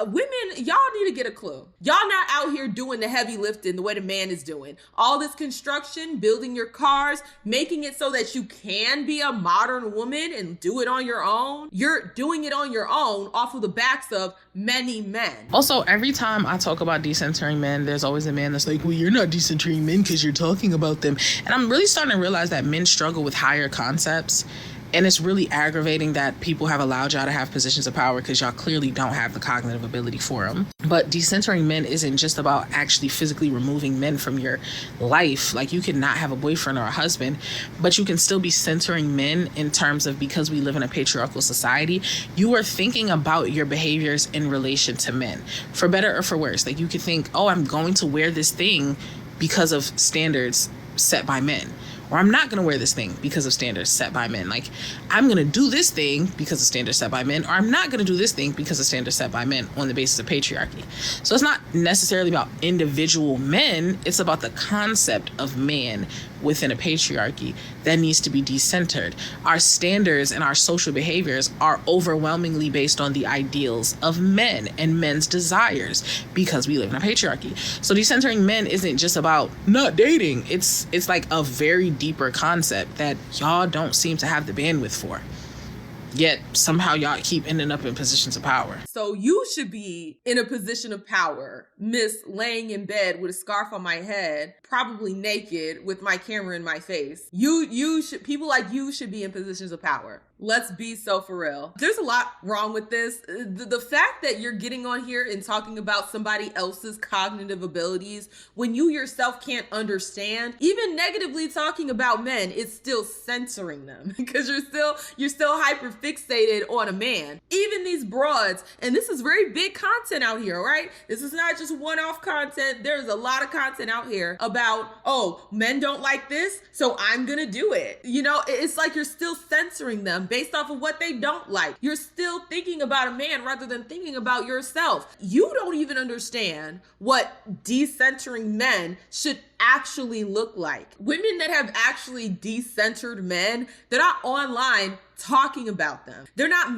women, y'all need to get a clue. Y'all not out here doing the heavy lifting the way the man is doing. All this construction, building your cars, making it so that you can be a modern woman and do it on your own. You're doing it on your own off of the backs of many men. Also, every time I talk about decentering men, there's always a man that's like, well, you're not decentering men because you're talking about them. And I'm really starting to realize that men struggle with higher concepts. And it's really aggravating that people have allowed y'all to have positions of power because y'all clearly don't have the cognitive ability for them. But decentering men isn't just about actually physically removing men from your life. Like, you can not have a boyfriend or a husband, but you can still be centering men in terms of, because we live in a patriarchal society, you are thinking about your behaviors in relation to men, for better or for worse. Like, you could think, oh, I'm going to wear this thing because of standards set by men. Or I'm not going to wear this thing because of standards set by men. Like, I'm going to do this thing because of standards set by men, or I'm not going to do this thing because of standards set by men on the basis of patriarchy. So it's not necessarily about individual men. It's about the concept of man within a patriarchy that needs to be decentered. Our standards and our social behaviors are overwhelmingly based on the ideals of men and men's desires because we live in a patriarchy. So decentering men isn't just about not dating. It's like a very deeper concept that y'all don't seem to have the bandwidth for. Yet somehow y'all keep ending up in positions of power. So you should be in a position of power, miss laying in bed with a scarf on my head, probably naked with my camera in my face. People like you should be in positions of power. Let's be so for real. There's a lot wrong with this. The fact that you're getting on here and talking about somebody else's cognitive abilities when you yourself can't understand, even negatively talking about men, it's still censoring them because you're still hyper fixated on a man. Even these broads, and this is very big content out here, right? This is not just one-off content. There's a lot of content out here about, oh, men don't like this, so I'm gonna do it. You know, it's like you're still censoring them based off of what they don't like. You're still thinking about a man rather than thinking about yourself. You don't even understand what decentering men should actually look like. Women that have actually decentered men, they're not online talking about them. They're not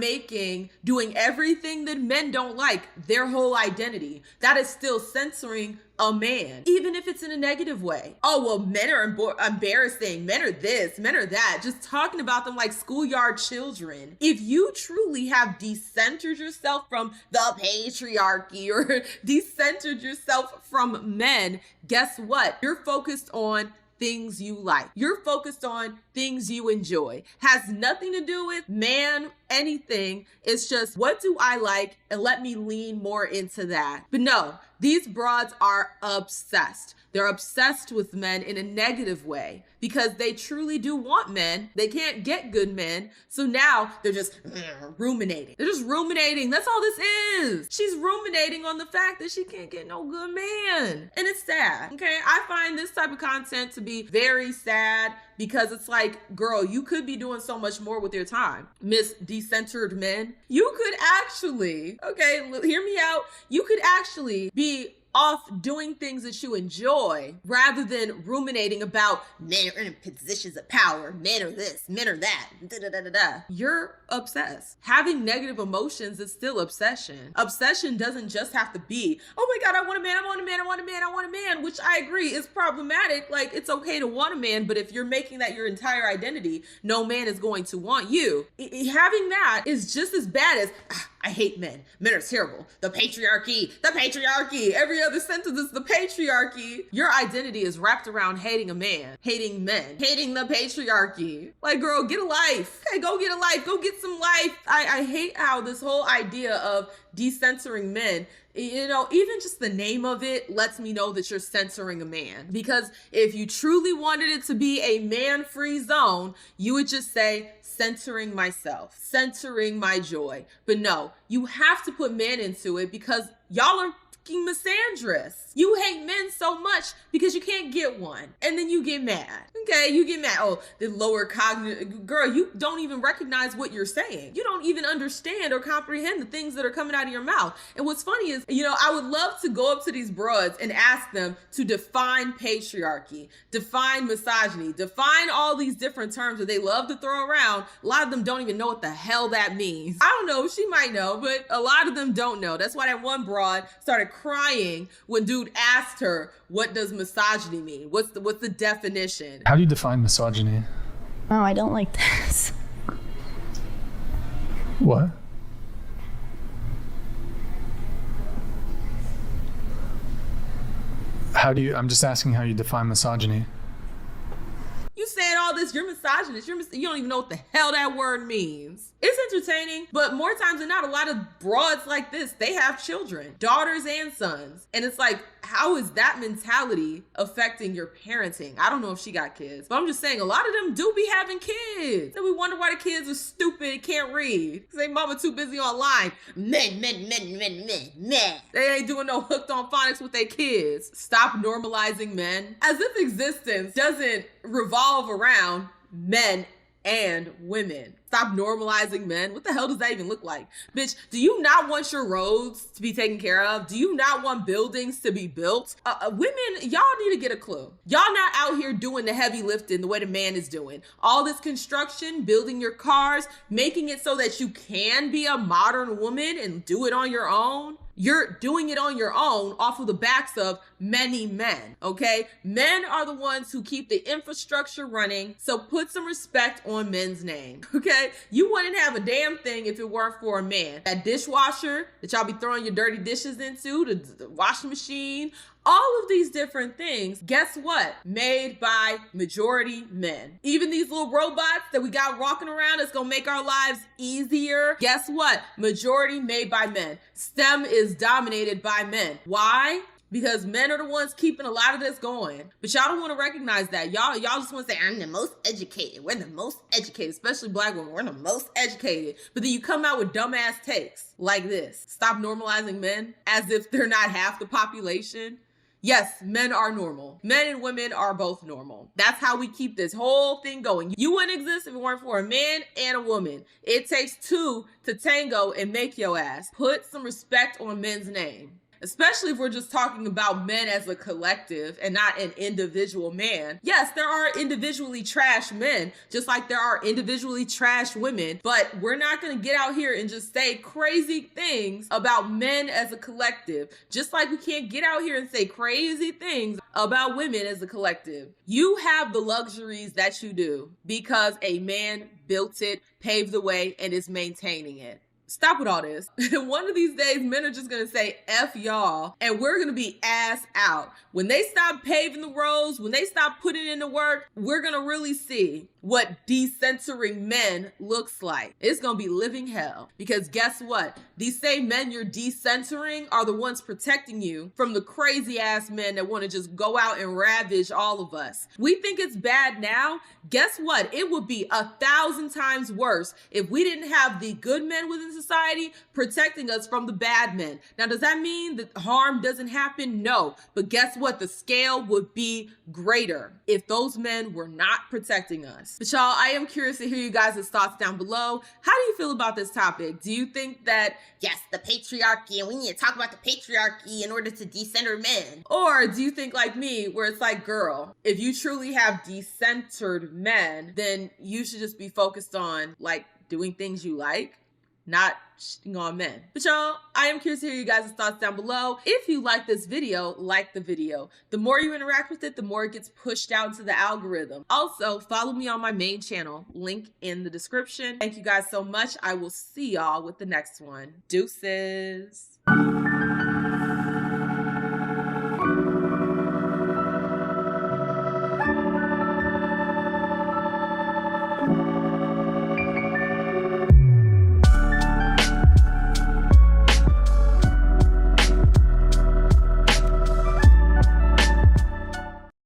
doing everything that men don't like their whole identity. That is still censoring a man, even if it's in a negative way. Oh, well, men are embarrassing. Men are this, men are that. Just talking about them like schoolyard children. If you truly have decentered yourself from the patriarchy or decentered yourself from men, guess what? You're focused on things you like. You're focused on things you enjoy. Has nothing to do with man, anything. It's just, what do I like? And let me lean more into that. But no, these broads are obsessed. They're obsessed with men in a negative way because they truly do want men. They can't get good men. So now they're just ruminating. They're just ruminating. That's all this is. She's ruminating on the fact that she can't get no good man. And it's sad. Okay. I find this type of content to be very sad because it's like, girl, you could be doing so much more with your time. Miss Decentered Men. You could actually, okay, hear me out. You could actually be off doing things that you enjoy rather than ruminating about men are in positions of power, men are this, men are that, da-da-da-da-da. You're obsessed. Having negative emotions is still obsession. Obsession doesn't just have to be, oh my God, I want a man, I want a man, I want a man, I want a man, which I agree is problematic. Like, it's okay to want a man, but if you're making that your entire identity, no man is going to want you. Having that is just as bad as, I hate men. Men are terrible. The patriarchy. Every other sentence is the patriarchy. Your identity is wrapped around hating a man, hating men, hating the patriarchy. Like, girl, get a life. Okay, go get a life. Go get some life. I hate how this whole idea of decensoring men, you know, even just the name of it lets me know that you're censoring a man. Because if you truly wanted it to be a man-free zone, you would just say, centering myself, centering my joy. But no, you have to put men into it because y'all are fucking misandrous. You hate men so much because you can't get one. And then you get mad. Okay, you get mad. Oh, the lower cognitive. Girl, you don't even recognize what you're saying. You don't even understand or comprehend the things that are coming out of your mouth. And what's funny is, I would love to go up to these broads and ask them to define patriarchy, define misogyny, define all these different terms that they love to throw around. A lot of them don't even know what the hell that means. I don't know, she might know, but a lot of them don't know. That's why that one broad started crying when dude asked her, what does misogyny mean? What's the definition? How do you define misogyny? Oh, I don't like this. What? I'm just asking how you define misogyny. You saying all this, you're misogynist, you don't even know what the hell that word means. It's entertaining, but more times than not, a lot of broads like this, they have children, daughters and sons. And it's like, how is that mentality affecting your parenting? I don't know if she got kids, but I'm just saying a lot of them do be having kids. And we wonder why the kids are stupid and can't read. Because they mama too busy online. Men. They ain't doing no hooked on phonics with their kids. Stop normalizing men. As if existence doesn't revolve around men and women. Stop normalizing men. What the hell does that even look like? Bitch, do you not want your roads to be taken care of? Do you not want buildings to be built? Women, y'all need to get a clue. Y'all not out here doing the heavy lifting the way the man is doing. All this construction, building your cars, making it so that you can be a modern woman and do it on your own. You're doing it on your own off of the backs of many men, okay? Men are the ones who keep the infrastructure running, so put some respect on men's name, okay? You wouldn't have a damn thing if it weren't for a man. That dishwasher that y'all be throwing your dirty dishes into, the washing machine, all of these different things, guess what? Made by majority men. Even these little robots that we got walking around that's gonna make our lives easier, guess what? Majority made by men. STEM is dominated by men. Why? Because men are the ones keeping a lot of this going. But y'all don't want to recognize that. Y'all just want to say, I'm the most educated. We're the most educated, especially black women. We're the most educated. But then you come out with dumbass takes like this. Stop normalizing men as if they're not half the population. Yes, men are normal. Men and women are both normal. That's how we keep this whole thing going. You wouldn't exist if it weren't for a man and a woman. It takes two to tango and make your ass. Put some respect on men's name. Especially if we're just talking about men as a collective and not an individual man. Yes, there are individually trash men, just like there are individually trash women, but we're not gonna get out here and just say crazy things about men as a collective, just like we can't get out here and say crazy things about women as a collective. You have the luxuries that you do because a man built it, paved the way, and is maintaining it. Stop with all this. One of these days, men are just gonna say F y'all, and we're gonna be ass out. When they stop paving the roads, when they stop putting in the work, we're gonna really see what decentering men looks like. It's gonna be living hell. Because guess what? These same men you're decentering are the ones protecting you from the crazy ass men that wanna just go out and ravage all of us. We think it's bad now. Guess what? It would be 1,000 times worse if we didn't have the good men within society protecting us from the bad men. Now, does that mean that harm doesn't happen? No. But guess what? The scale would be greater if those men were not protecting us. But y'all, I am curious to hear you guys' thoughts down below. How do you feel about this topic? Do you think that, yes, the patriarchy, and we need to talk about the patriarchy in order to decenter men? Or do you think like me, where it's like, girl, if you truly have decentered men, then you should just be focused on like doing things you like, not shitting on men. But y'all, I am curious to hear you guys' thoughts down below. If you like this video, like the video. The more you interact with it, the more it gets pushed out to the algorithm. Also, follow me on my main channel, link in the description. Thank you guys so much. I will see y'all with the next one. Deuces.